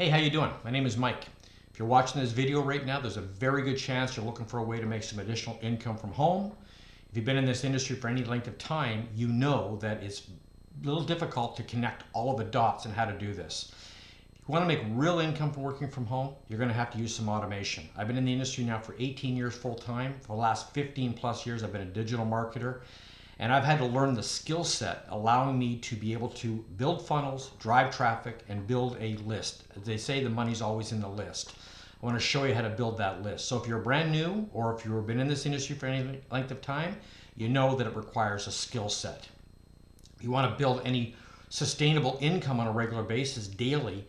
Hey, how you doing? My name is Mike. If you're watching this video right now, there's a very good chance you're looking for a way to make some additional income from home. If you've been in this industry for any length of time, you know that it's a little difficult to connect all of the dots and how to do this. If you want to make real income from working from home, you're going to have to use some automation. I've been in the industry now for 18 years full time. For the last 15 plus years, I've been a digital marketer. And I've had to learn the skill set allowing me to be able to build funnels, drive traffic, and build a list. As they say, the money's always in the list. I want to show you how to build that list. So if you're brand new or if you've been in this industry for any length of time, you know that it requires a skill set. If you want to build any sustainable income on a regular basis daily,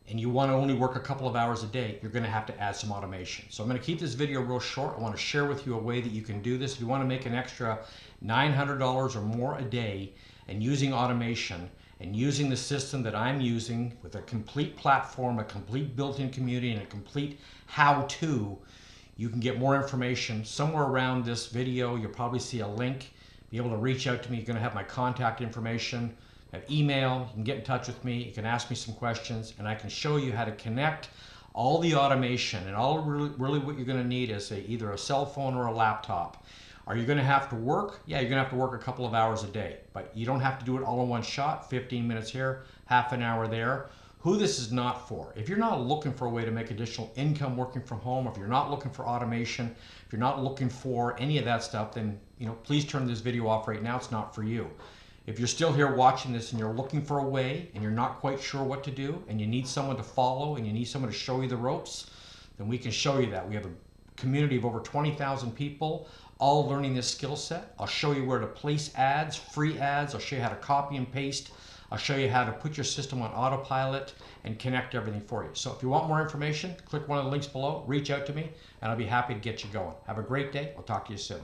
and you want to only work a couple of hours a day, you're going to have to add some automation. So I'm going to keep this video real short. I want to share with you a way that you can do this. If you want to make an extra $900 or more a day and using automation and using the system that I'm using with a complete platform, a complete built-in community, and a complete how-to, you can get more information somewhere around this video. You'll probably see a link, be able to reach out to me. You're going to have my contact information. I have email, you can get in touch with me, you can ask me some questions, and I can show you how to connect all the automation. And all really what you're going to need is either a cell phone or a laptop. Are you going to have to work? Yeah, you're going to have to work a couple of hours a day, but you don't have to do it all in one shot, 15 minutes here, half an hour there. Who this is not for. If you're not looking for a way to make additional income working from home, if you're not looking for automation, if you're not looking for any of that stuff, then please turn this video off right now. It's not for you. If you're still here watching this and you're looking for a way and you're not quite sure what to do and you need someone to follow and you need someone to show you the ropes, then we can show you that. We have a community of over 20,000 people all learning this skill set. I'll show you where to place ads, free ads. I'll show you how to copy and paste. I'll show you how to put your system on autopilot and connect everything for you. So if you want more information, click one of the links below, reach out to me, and I'll be happy to get you going. Have a great day. I'll talk to you soon.